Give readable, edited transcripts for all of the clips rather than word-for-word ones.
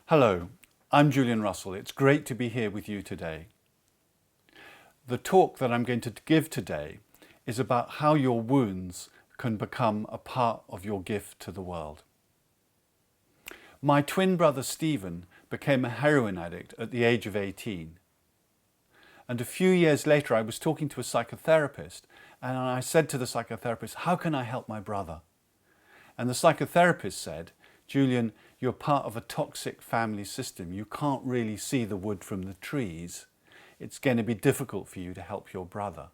Hello, I'm Julian Russell. It's great to be here with you today. The talk that I'm going to give today is about how your wounds can become a part of your gift to the world. My twin brother Stephen became a heroin addict at the age of 18. And a few years later, I was talking to a psychotherapist, and I said to the psychotherapist, "How can I help my brother?" And the psychotherapist said, "Julian, you're part of a toxic family system. You can't really see the wood from the trees. It's going to be difficult for you to help your brother."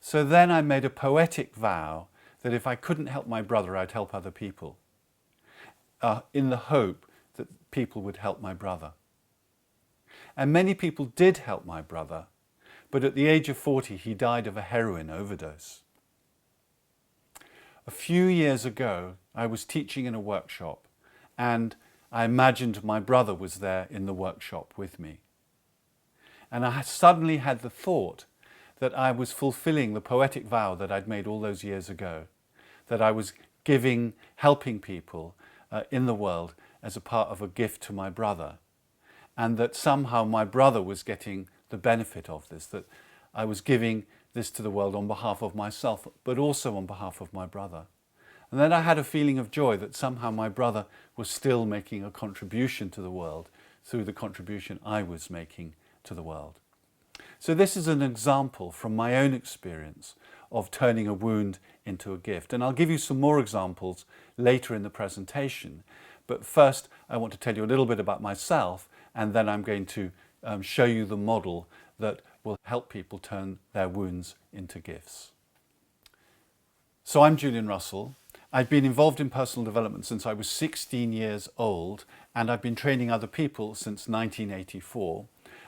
So then I made a poetic vow that if I couldn't help my brother, I'd help other people, in the hope that people would help my brother. And many people did help my brother, but at the age of 40, he died of a heroin overdose. A few years ago, I was teaching in a workshop, and I imagined my brother was there in the workshop with me. And I suddenly had the thought that I was fulfilling the poetic vow that I'd made all those years ago, that I was helping people in the world as a part of a gift to my brother, and that somehow my brother was getting the benefit of this, that I was giving this to the world on behalf of myself, but also on behalf of my brother. And then I had a feeling of joy that somehow my brother was still making a contribution to the world through the contribution I was making to the world. So this is an example from my own experience of turning a wound into a gift. And I'll give you some more examples later in the presentation. But first, I want to tell you a little bit about myself, and then I'm going to show you the model that will help people turn their wounds into gifts. So I'm Julian Russell. I've been involved in personal development since I was 16 years old, and I've been training other people since 1984.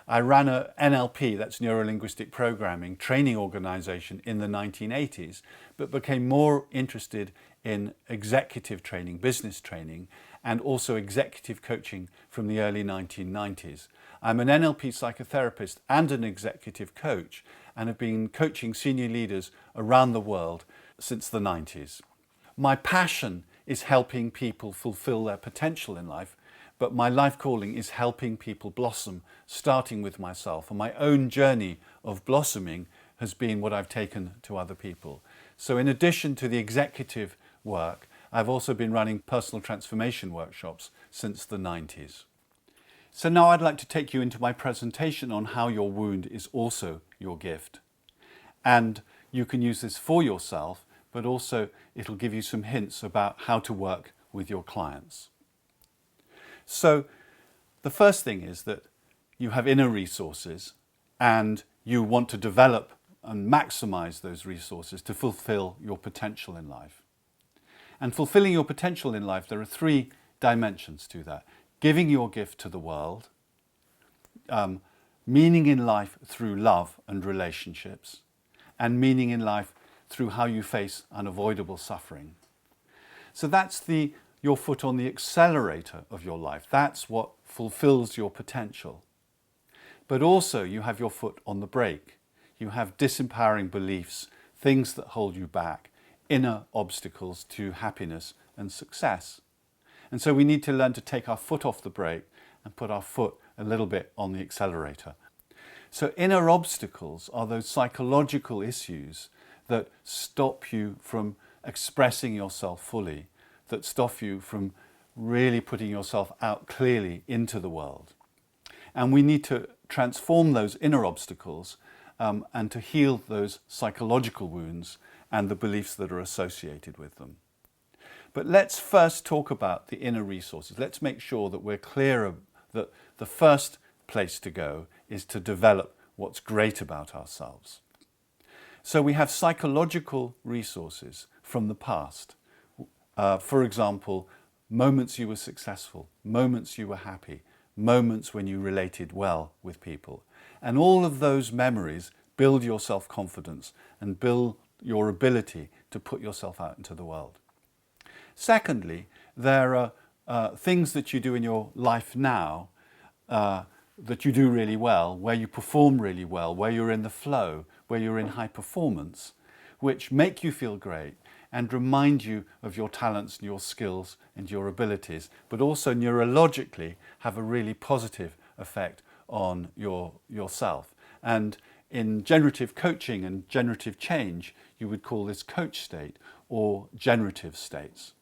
I ran a NLP, that's Neuro-Linguistic Programming, training organization in the 1980s, but became more interested in executive training, business training, and also executive coaching from the early 1990s. I'm an NLP psychotherapist and an executive coach, and have been coaching senior leaders around the world since the 90s. My passion is helping people fulfill their potential in life, but my life calling is helping people blossom, starting with myself. And my own journey of blossoming has been what I've taken to other people. So in addition to the executive work, I've also been running personal transformation workshops since the 90s. So now I'd like to take you into my presentation on how your wound is also your gift. And you can use this for yourself, but also it'll give you some hints about how to work with your clients. So the first thing is that you have inner resources and you want to develop and maximize those resources to fulfill your potential in life. And fulfilling your potential in life, there are three dimensions to that. Giving your gift to the world, meaning in life through love and relationships, and meaning in life through how you face unavoidable suffering. So that's your foot on the accelerator of your life. That's what fulfills your potential. But also you have your foot on the brake. You have disempowering beliefs, things that hold you back, inner obstacles to happiness and success. And so we need to learn to take our foot off the brake and put our foot a little bit on the accelerator. So inner obstacles are those psychological issues that stop you from expressing yourself fully, that stop you from really putting yourself out clearly into the world. And we need to transform those inner obstacles and to heal those psychological wounds and the beliefs that are associated with them. But let's first talk about the inner resources. Let's make sure that we're clear that the first place to go is to develop what's great about ourselves. So we have psychological resources from the past. For example, moments you were successful, moments you were happy, moments when you related well with people. And all of those memories build your self-confidence and build your ability to put yourself out into the world. Secondly, there are things that you do in your life now that you do really well, where you perform really well, where you're in the flow, where you're in high performance, which make you feel great and remind you of your talents and your skills and your abilities, but also neurologically have a really positive effect on yourself. And in generative coaching and generative change, you would call this coach state or generative states.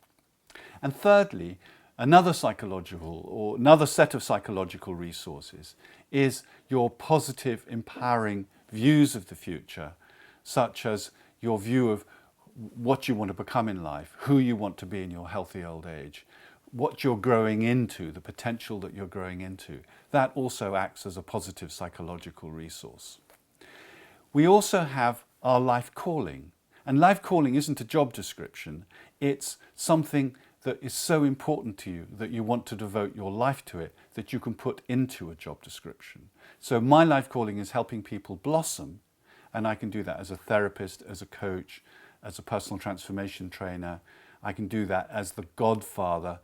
And thirdly, another psychological or another set of psychological resources is your positive, empowering views of the future, such as your view of what you want to become in life, who you want to be in your healthy old age, what you're growing into, the potential that you're growing into. That also acts as a positive psychological resource. We also have our life calling. And life calling isn't a job description. It's something that is so important to you that you want to devote your life to it that you can put into a job description. So my life calling is helping people blossom, and I can do that as a therapist, as a coach, as a personal transformation trainer. I can do that as the godfather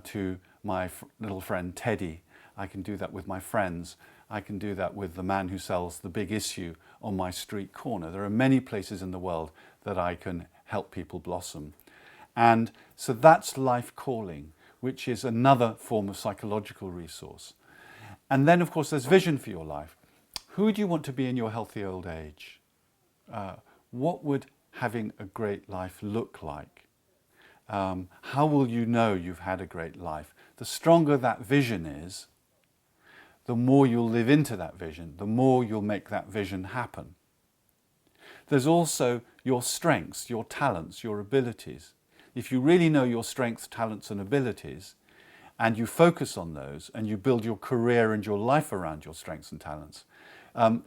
to my little friend Teddy. I can do that with my friends. I can do that with the man who sells the big issue on my street corner. There are many places in the world that I can help people blossom. And so that's life calling, which is another form of psychological resource. And then, of course, there's vision for your life. Who do you want to be in your healthy old age? What would having a great life look like? How will you know you've had a great life? The stronger that vision is, the more you'll live into that vision, the more you'll make that vision happen. There's also your strengths, your talents, your abilities. If you really know your strengths, talents and abilities, and you focus on those and you build your career and your life around your strengths and talents,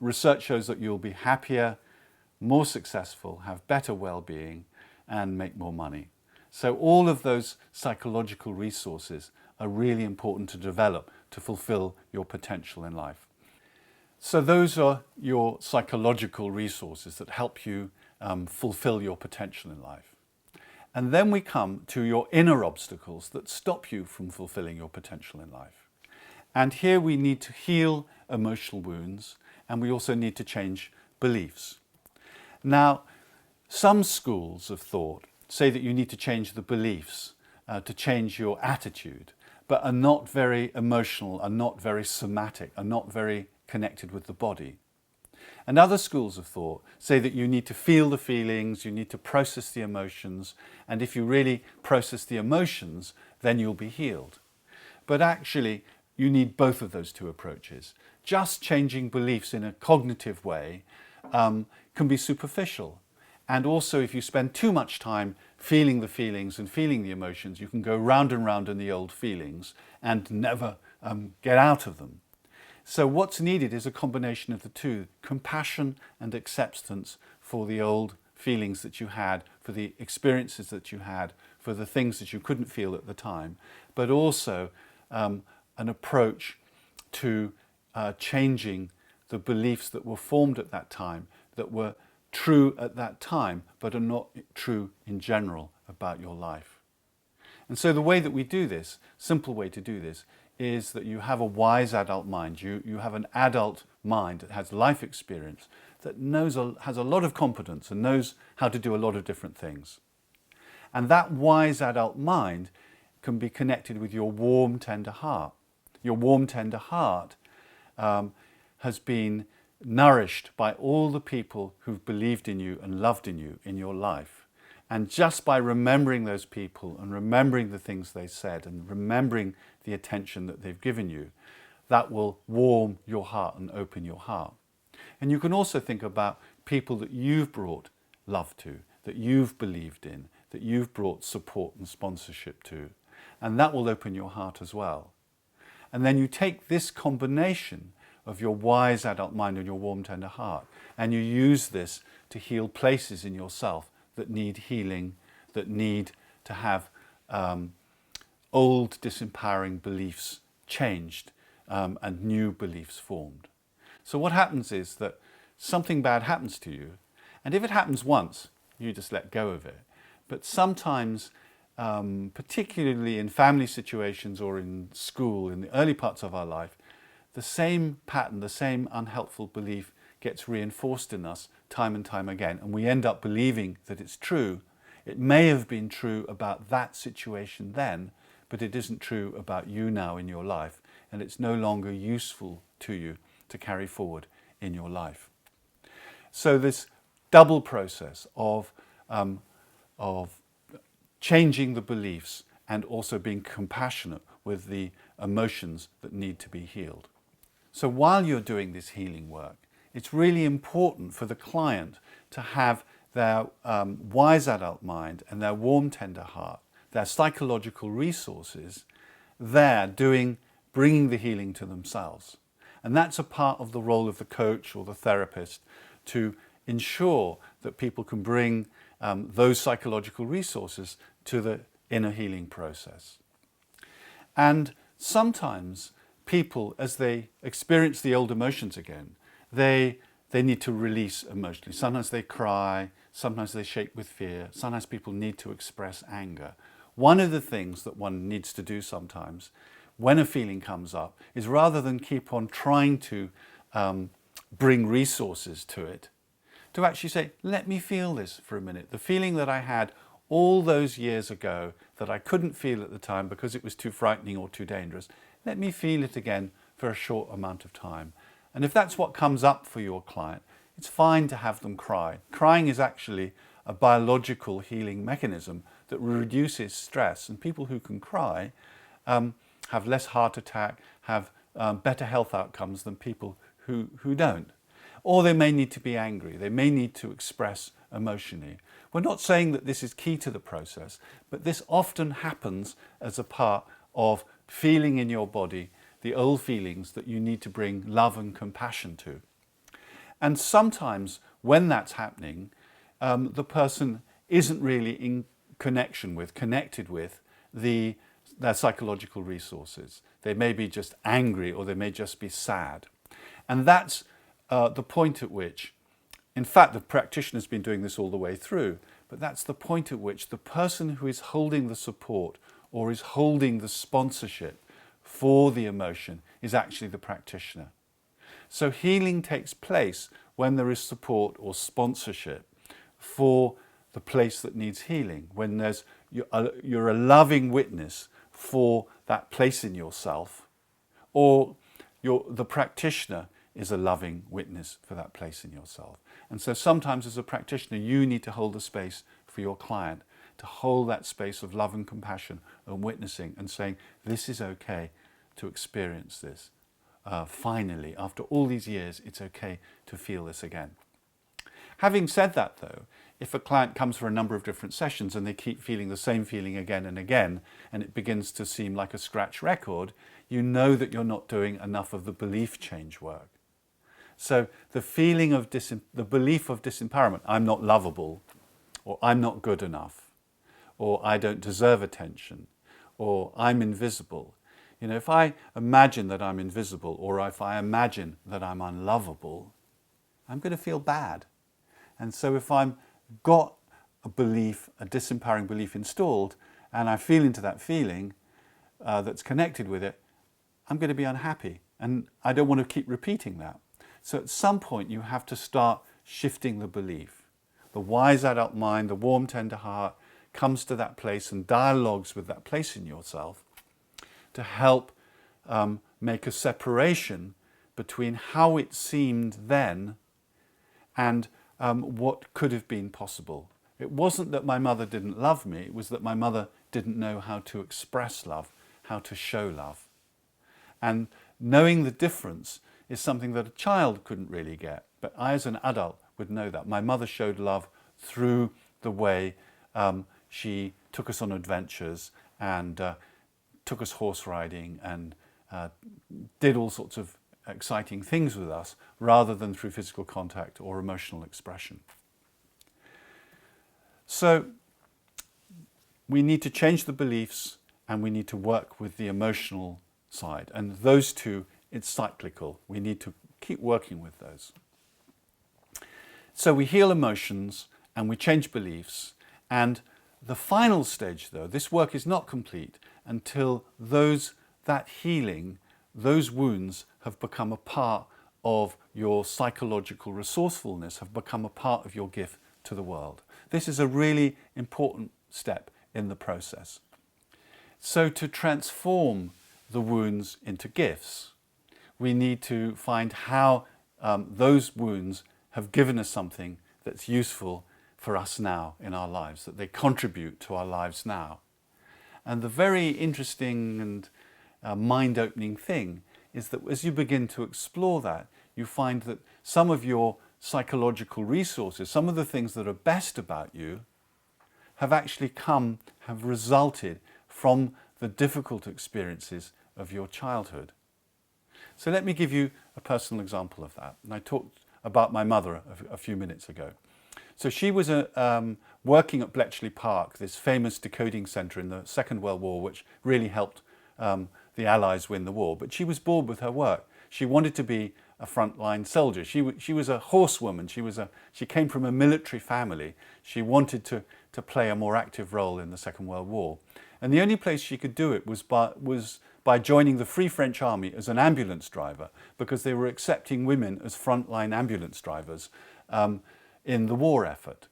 research shows that you'll be happier, more successful, have better well-being and make more money. So all of those psychological resources are really important to develop to fulfill your potential in life. So those are your psychological resources that help you fulfill your potential in life. And then we come to your inner obstacles that stop you from fulfilling your potential in life. And here we need to heal emotional wounds, and we also need to change beliefs. Now, some schools of thought say that you need to change the beliefs to change your attitude, but are not very emotional, are not very somatic, are not very connected with the body. And other schools of thought say that you need to feel the feelings, you need to process the emotions, and if you really process the emotions, then you'll be healed. But actually, you need both of those two approaches. Just changing beliefs in a cognitive way can be superficial. And also, if you spend too much time feeling the feelings and feeling the emotions, you can go round and round in the old feelings and never get out of them. So what's needed is a combination of the two, compassion and acceptance for the old feelings that you had, for the experiences that you had, for the things that you couldn't feel at the time, but also an approach to changing the beliefs that were formed at that time, that were true at that time, but are not true in general about your life. And so the way that we do this, simple way to do this, is that you have a wise adult mind. You have an adult mind that has life experience, that has a lot of competence and knows how to do a lot of different things. And that wise adult mind can be connected with your warm, tender heart. Your warm, tender heart has been nourished by all the people who've believed in you and loved in you in your life. And just by remembering those people and remembering the things they said and remembering the attention that they've given you, that will warm your heart and open your heart. And you can also think about people that you've brought love to, that you've believed in, that you've brought support and sponsorship to. And that will open your heart as well. And then you take this combination of your wise adult mind and your warm, tender heart, and you use this to heal places in yourself that need healing, that need to have old disempowering beliefs changed and new beliefs formed. So what happens is that something bad happens to you, and if it happens once, you just let go of it. But sometimes, particularly in family situations or in school, in the early parts of our life, the same pattern, the same unhelpful belief gets reinforced in us time and time again, and we end up believing that it's true, It may have been true about that situation then, but it isn't true about you now in your life, and it's no longer useful to you to carry forward in your life. So this double process of changing the beliefs and also being compassionate with the emotions that need to be healed. So while you're doing this healing work, it's really important for the client to have their wise adult mind and their warm, tender heart, their psychological resources there bringing the healing to themselves. And that's a part of the role of the coach or the therapist, to ensure that people can bring those psychological resources to the inner healing process. And sometimes people, as they experience the old emotions again, they need to release emotionally. Sometimes they cry, sometimes they shake with fear, sometimes people need to express anger. One of the things that one needs to do sometimes when a feeling comes up is, rather than keep on trying to bring resources to it, to actually say, let me feel this for a minute. The feeling that I had all those years ago that I couldn't feel at the time because it was too frightening or too dangerous, let me feel it again for a short amount of time. And if that's what comes up for your client, it's fine to have them cry. Crying is actually a biological healing mechanism that reduces stress, and people who can cry have less heart attack, have better health outcomes than people who don't. Or they may need to be angry, they may need to express emotionally. We're not saying that this is key to the process, but this often happens as a part of feeling in your body the old feelings that you need to bring love and compassion to. And sometimes when that's happening, the person isn't really in connected with their psychological resources. They may be just angry, or they may just be sad. And that's the point at which, in fact, the practitioner's been doing this all the way through, but that's the point at which the person who is holding the support or is holding the sponsorship for the emotion is actually the practitioner. So healing takes place when there is support or sponsorship for the place that needs healing, when you're a loving witness for that place in yourself, or the practitioner is a loving witness for that place in yourself. And so sometimes as a practitioner, you need to hold the space for your client, to hold that space of love and compassion and witnessing and saying, this is okay to experience this. Finally, after all these years, it's okay to feel this again. Having said that though, if a client comes for a number of different sessions and they keep feeling the same feeling again and again, and it begins to seem like a scratch record, you know that you're not doing enough of the belief change work. So the feeling of the belief of disempowerment, I'm not lovable, or I'm not good enough, or I don't deserve attention, or I'm invisible. You know, if I imagine that I'm invisible, or if I imagine that I'm unlovable, I'm going to feel bad. And so if I've got a belief, a disempowering belief installed, and I feel into that feeling that's connected with it, I'm going to be unhappy. And I don't want to keep repeating that. So at some point you have to start shifting the belief. The wise adult mind, the warm, tender heart, comes to that place and dialogues with that place in yourself to help make a separation between how it seemed then and what could have been possible. It wasn't that my mother didn't love me, it was that my mother didn't know how to express love, how to show love. And knowing the difference is something that a child couldn't really get, but I as an adult would know that. My mother showed love through the way she took us on adventures and took us horse riding and did all sorts of exciting things with us, rather than through physical contact or emotional expression. So we need to change the beliefs and we need to work with the emotional side. And those two, it's cyclical. We need to keep working with those. So we heal emotions and we change beliefs. And the final stage, though, this work is not complete until that healing, those wounds have become a part of your psychological resourcefulness, have become a part of your gift to the world. This is a really important step in the process. So to transform the wounds into gifts, we need to find how those wounds have given us something that's useful for us now in our lives, that they contribute to our lives now. And the very interesting and mind-opening thing is that as you begin to explore that, you find that some of your psychological resources, some of the things that are best about you, have resulted from the difficult experiences of your childhood. So let me give you a personal example of that. And I talked about my mother a few minutes ago. So she was working at Bletchley Park, this famous decoding centre in the Second World War, which really helped the Allies win the war. But she was bored with her work. She wanted to be a frontline soldier. She was a horsewoman. She came from a military family. She wanted to play a more active role in the Second World War. And the only place she could do it was by joining the Free French Army as an ambulance driver, because they were accepting women as frontline ambulance drivers in the war effort.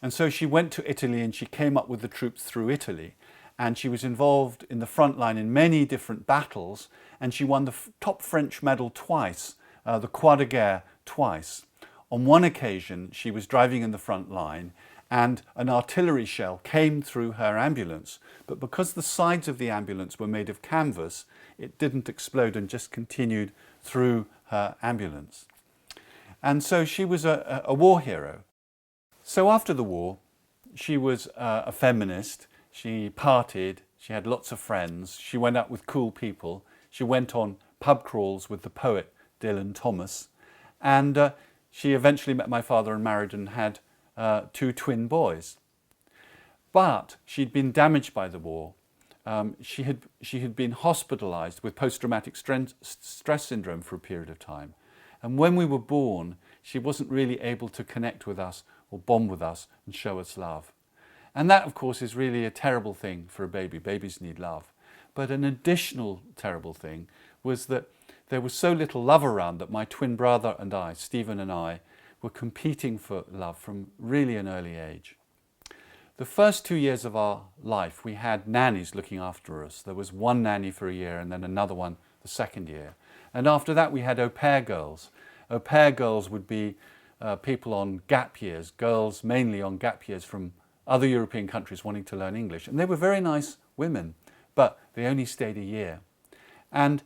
And so she went to Italy and she came up with the troops through Italy. And she was involved in the front line in many different battles, and she won the top French medal twice, the Croix de Guerre twice. On one occasion, she was driving in the front line and an artillery shell came through her ambulance. But because the sides of the ambulance were made of canvas, it didn't explode and just continued through her ambulance. And so she was a war hero. So after the war, she was a feminist. She partied, she had lots of friends, she went out with cool people, she went on pub crawls with the poet Dylan Thomas, and she eventually met my father and married and had 2 twin boys. But she'd been damaged by the war. She had been hospitalised with post-traumatic stress syndrome for a period of time. And when we were born, she wasn't really able to connect with us or bond with us and show us love. And that, of course, is really a terrible thing for a baby. Babies need love. But an additional terrible thing was that there was so little love around that my twin brother and I, Stephen and I, were competing for love from really an early age. The first 2 years of our life, we had nannies looking after us. There was one nanny for a year and then another one the second year. And after that, we had au pair girls. Au pair girls would be people on gap years, girls mainly on gap years from other European countries wanting to learn English. And they were very nice women, but they only stayed a year. And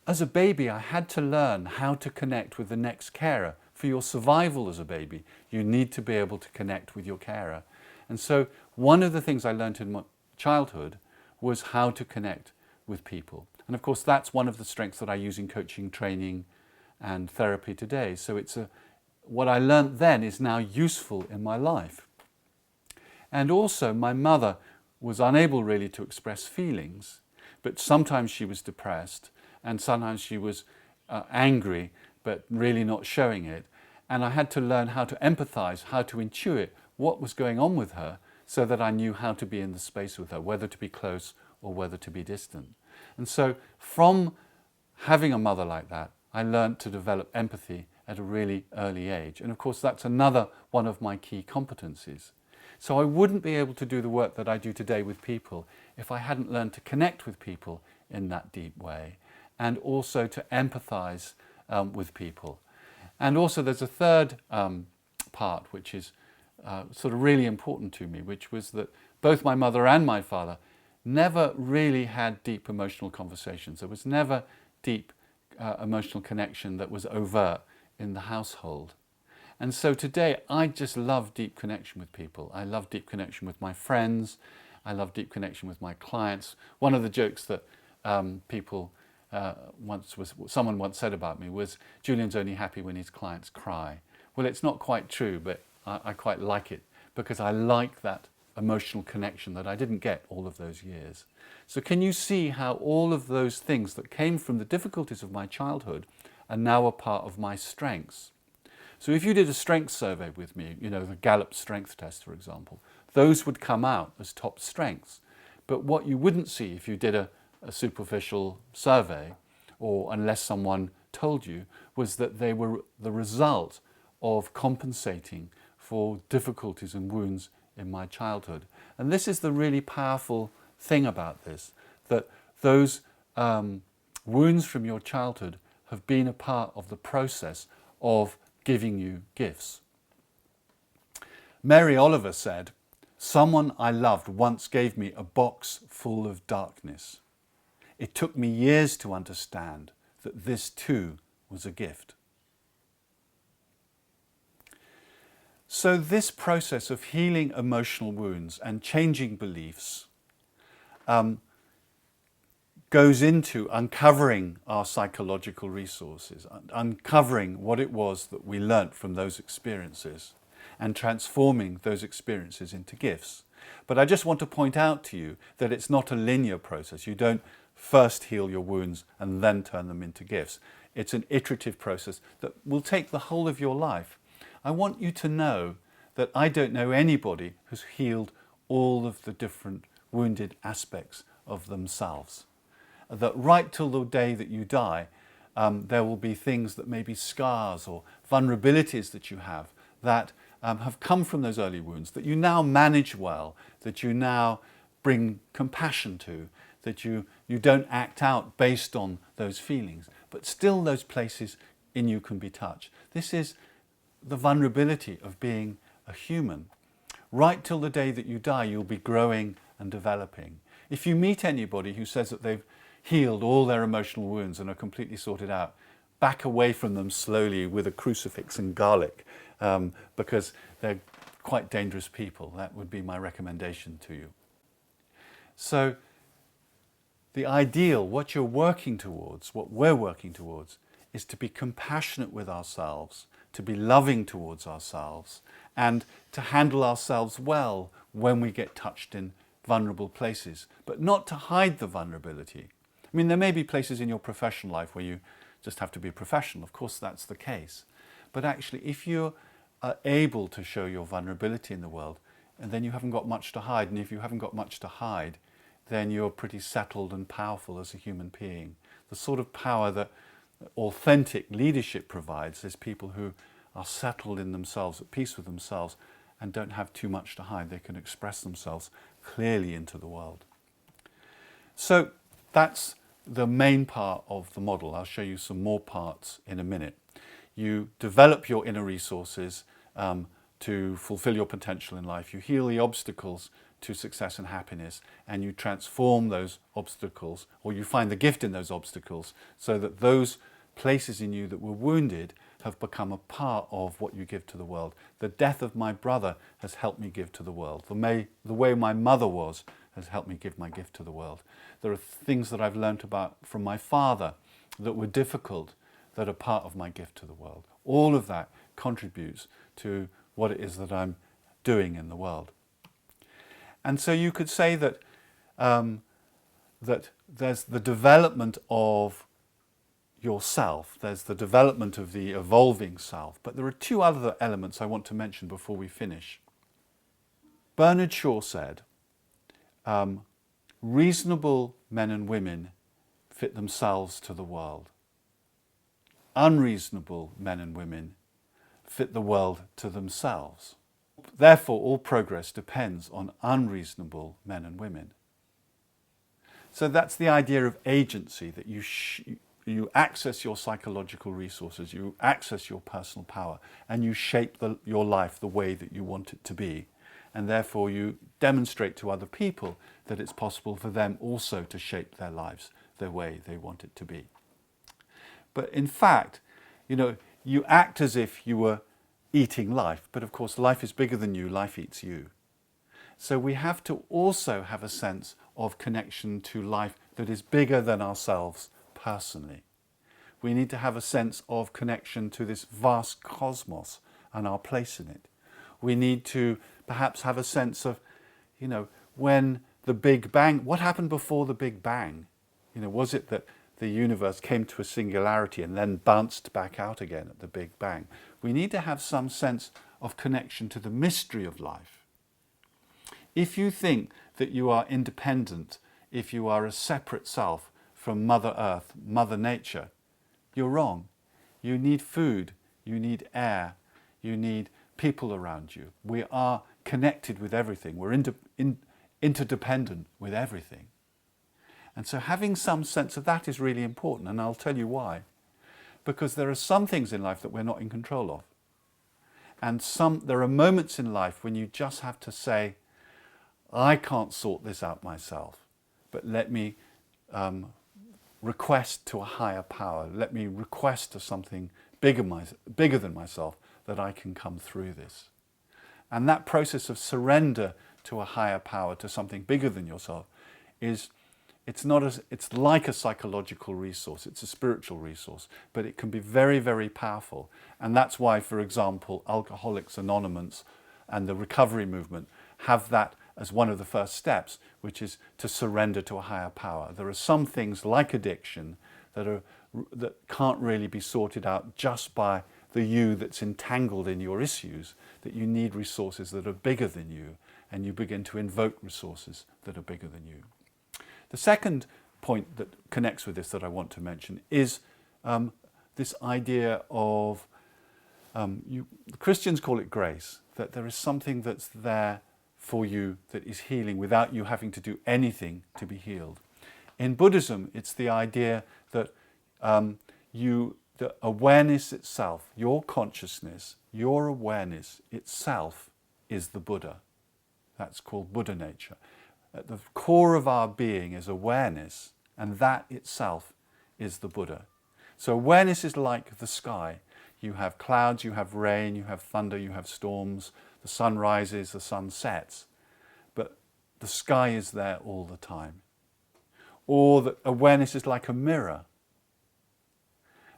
as a baby, I had to learn how to connect with the next carer. For your survival as a baby, you need to be able to connect with your carer. And so one of the things I learned in my childhood was how to connect with people. And of course, that's one of the strengths that I use in coaching, training, and therapy today. So what I learned then is now useful in my life. And also, my mother was unable really to express feelings, but sometimes she was depressed and sometimes she was angry, but really not showing it. And I had to learn how to empathize, how to intuit what was going on with her so that I knew how to be in the space with her, whether to be close or whether to be distant. And so from having a mother like that, I learned to develop empathy at a really early age. And of course, that's another one of my key competencies. So I wouldn't be able to do the work that I do today with people if I hadn't learned to connect with people in that deep way and also to empathize with people. And also there's a third part which is sort of really important to me, which was that both my mother and my father never really had deep emotional conversations. There was never deep emotional connection that was overt in the household. And so today, I just love deep connection with people. I love deep connection with my friends. I love deep connection with my clients. One of the jokes that someone once said about me was, Julian's only happy when his clients cry. Well, it's not quite true, but I quite like it because I like that emotional connection that I didn't get all of those years. So can you see how all of those things that came from the difficulties of my childhood are now a part of my strengths? So if you did a strength survey with me, the Gallup strength test, for example, those would come out as top strengths. But what you wouldn't see if you did a superficial survey, or unless someone told you, was that they were the result of compensating for difficulties and wounds in my childhood. And this is the really powerful thing about this, that those wounds from your childhood have been a part of the process of giving you gifts. Mary Oliver said, "Someone I loved once gave me a box full of darkness. It took me years to understand that this too was a gift." So this process of healing emotional wounds and changing beliefs goes into uncovering our psychological resources, uncovering what it was that we learnt from those experiences and transforming those experiences into gifts. But I just want to point out to you that it's not a linear process. You don't first heal your wounds and then turn them into gifts. It's an iterative process that will take the whole of your life. I want you to know that I don't know anybody who's healed all of the different wounded aspects of themselves. That right till the day that you die, there will be things that may be scars or vulnerabilities that you have that have come from those early wounds, that you now manage well, that you now bring compassion to, that you don't act out based on those feelings, but still those places in you can be touched. This is the vulnerability of being a human. Right till the day that you die, you'll be growing and developing. If you meet anybody who says that they've healed all their emotional wounds and are completely sorted out, back away from them slowly with a crucifix and garlic, because they're quite dangerous people. That would be my recommendation to you. So the ideal, what you're working towards, what we're working towards, is to be compassionate with ourselves, to be loving towards ourselves, and to handle ourselves well when we get touched in vulnerable places, but not to hide the vulnerability. I mean, there may be places in your professional life where you just have to be professional. Of course, that's the case. But actually, if you are able to show your vulnerability in the world, and then you haven't got much to hide, and if you haven't got much to hide, then you're pretty settled and powerful as a human being. The sort of power that authentic leadership provides is people who are settled in themselves, at peace with themselves, and don't have too much to hide. They can express themselves clearly into the world. So that's the main part of the model. I'll show you some more parts in a minute. You develop your inner resources to fulfill your potential in life. You heal the obstacles to success and happiness, and you transform those obstacles, or you find the gift in those obstacles, so that those places in you that were wounded have become a part of what you give to the world. The death of my brother has helped me give to the world. The way my mother was has helped me give my gift to the world. There are things that I've learnt about from my father that were difficult that are part of my gift to the world. All of that contributes to what it is that I'm doing in the world. And so you could say that that there's the development of yourself, there's the development of the evolving self, but there are two other elements I want to mention before we finish. Bernard Shaw said, reasonable men and women fit themselves to the world. Unreasonable men and women fit the world to themselves. Therefore, all progress depends on unreasonable men and women. So that's the idea of agency, that you access your psychological resources, you access your personal power, and you shape your life the way that you want it to be. And therefore you demonstrate to other people that it's possible for them also to shape their lives the way they want it to be. But in fact, you act as if you were eating life, but of course life is bigger than you, life eats you. So we have to also have a sense of connection to life that is bigger than ourselves personally. We need to have a sense of connection to this vast cosmos and our place in it. We need to perhaps have a sense of, when the Big Bang, what happened before the Big Bang? Was it that the universe came to a singularity and then bounced back out again at the Big Bang? We need to have some sense of connection to the mystery of life. If you think that you are independent, if you are a separate self from Mother Earth, Mother Nature, you're wrong. You need food, you need air, you need people around you. We are connected with everything. We're interdependent with everything. And so having some sense of that is really important, and I'll tell you why. Because there are some things in life that we're not in control of. And there are moments in life when you just have to say, I can't sort this out myself, but let me request to a higher power. Let me request to something bigger than myself that I can come through this. And that process of surrender to a higher power, to something bigger than yourself, it's like a psychological resource, it's a spiritual resource, but it can be very, very powerful. And that's why, for example, Alcoholics Anonymous and the recovery movement have that as one of the first steps, which is to surrender to a higher power. There are some things like addiction that can't really be sorted out just by the you that's entangled in your issues, that you need resources that are bigger than you, and you begin to invoke resources that are bigger than you. The second point that connects with this that I want to mention is this idea of, Christians call it grace, that there is something that's there for you that is healing without you having to do anything to be healed. In Buddhism, it's the idea that the awareness itself, your consciousness, your awareness itself is the Buddha. That's called Buddha nature. At the core of our being is awareness, and that itself is the Buddha. So awareness is like the sky. You have clouds, you have rain, you have thunder, you have storms, the sun rises, the sun sets, but the sky is there all the time. Or that awareness is like a mirror,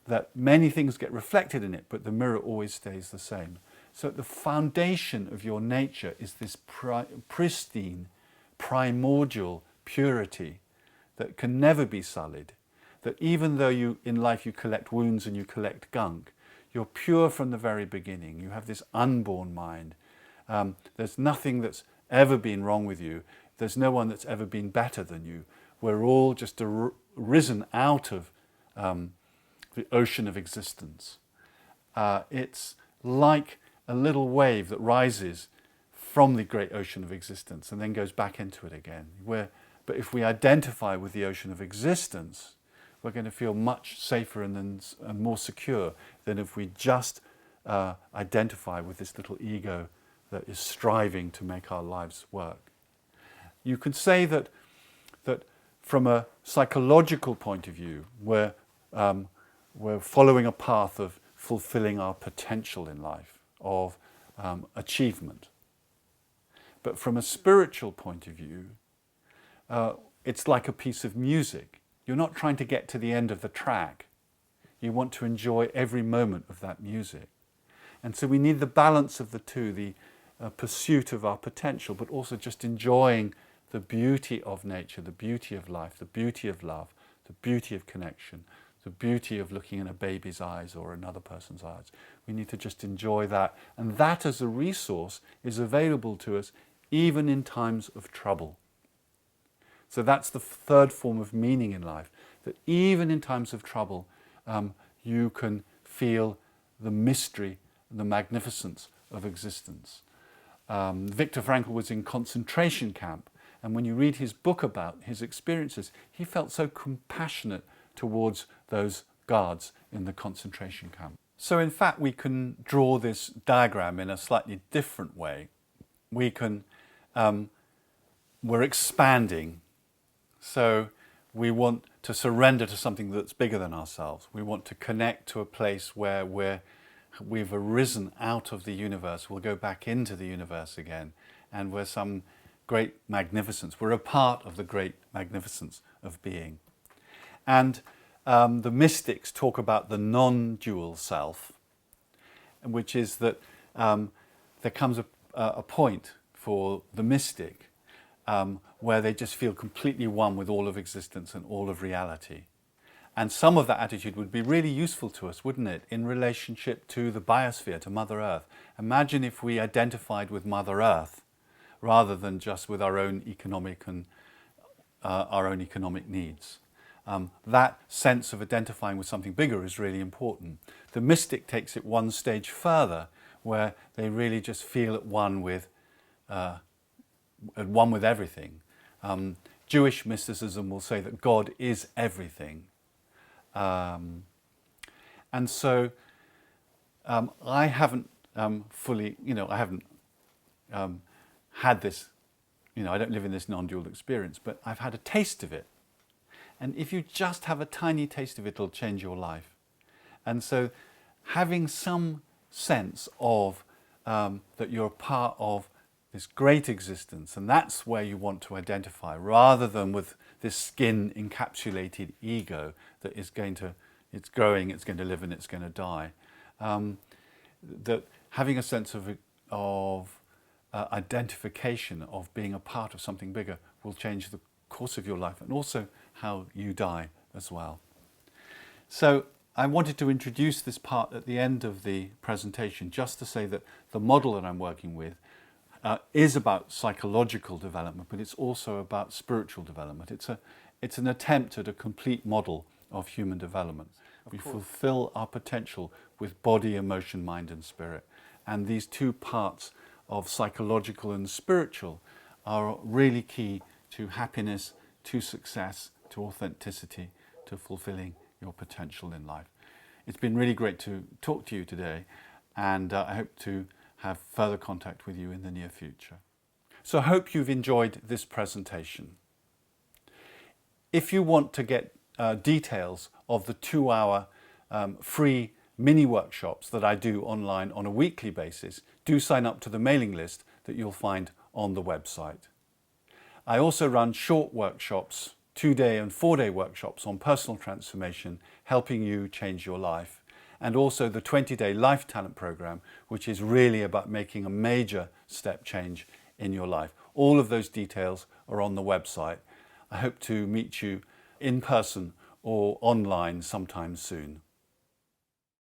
that many things get reflected in it, but the mirror always stays the same. So the foundation of your nature is this pristine, primordial purity that can never be sullied, that even though in life you collect wounds and you collect gunk, you're pure from the very beginning. You have this unborn mind. There's nothing that's ever been wrong with you. There's no one that's ever been better than you. We're all just risen out of the ocean of existence. It's like a little wave that rises from the great ocean of existence and then goes back into it again. But if we identify with the ocean of existence, we're going to feel much safer and more secure than if we just identify with this little ego that is striving to make our lives work. You could say that from a psychological point of view, we're following a path of fulfilling our potential in life, of achievement. But from a spiritual point of view, it's like a piece of music. You're not trying to get to the end of the track. You want to enjoy every moment of that music. And so we need the balance of the two, the pursuit of our potential, but also just enjoying the beauty of nature, the beauty of life, the beauty of love, the beauty of connection, the beauty of looking in a baby's eyes or another person's eyes. We need to just enjoy that. And that as a resource is available to us even in times of trouble. So that's the third form of meaning in life, that even in times of trouble, you can feel the mystery, the magnificence of existence. Viktor Frankl was in concentration camp, and when you read his book about his experiences, he felt so compassionate towards those guards in the concentration camp. So in fact, we can draw this diagram in a slightly different way. We're expanding. So we want to surrender to something that's bigger than ourselves. We want to connect to a place where we've arisen out of the universe. We'll go back into the universe again, and we're some great magnificence. We're a part of the great magnificence of being. And the mystics talk about the non-dual self, which is that there comes a point for the mystic where they just feel completely one with all of existence and all of reality. And some of that attitude would be really useful to us, wouldn't it, in relationship to the biosphere, to Mother Earth. Imagine if we identified with Mother Earth rather than just with our own economic needs. That sense of identifying with something bigger is really important. The mystic takes it one stage further, where they really just feel at one with everything. Jewish mysticism will say that God is everything. And so I haven't fully, I haven't had this, I don't live in this non-dual experience, but I've had a taste of it. And if you just have a tiny taste of it, it'll change your life. And so having some sense of that you're a part of this great existence, and that's where you want to identify, rather than with this skin encapsulated ego that is it's growing, it's going to live, and it's going to die. That having a sense of identification, of being a part of something bigger, will change the course of your life and also how you die as well. So I wanted to introduce this part at the end of the presentation, just to say that the model that I'm working with is about psychological development, but it's also about spiritual development. It's an attempt at a complete model of human development. We fulfill our potential with body, emotion, mind, and spirit. And these two parts of psychological and spiritual are really key to happiness, to success, to authenticity, to fulfilling your potential in life. It's been really great to talk to you today, and I hope to have further contact with you in the near future. So I hope you've enjoyed this presentation. If you want to get details of the 2-hour free mini workshops that I do online on a weekly basis, do sign up to the mailing list that you'll find on the website. I also run short workshops, 2-day and 4-day workshops on personal transformation, helping you change your life, and also the 20-day Life Talent Program, which is really about making a major step change in your life. All of those details are on the website. I hope to meet you in person or online sometime soon.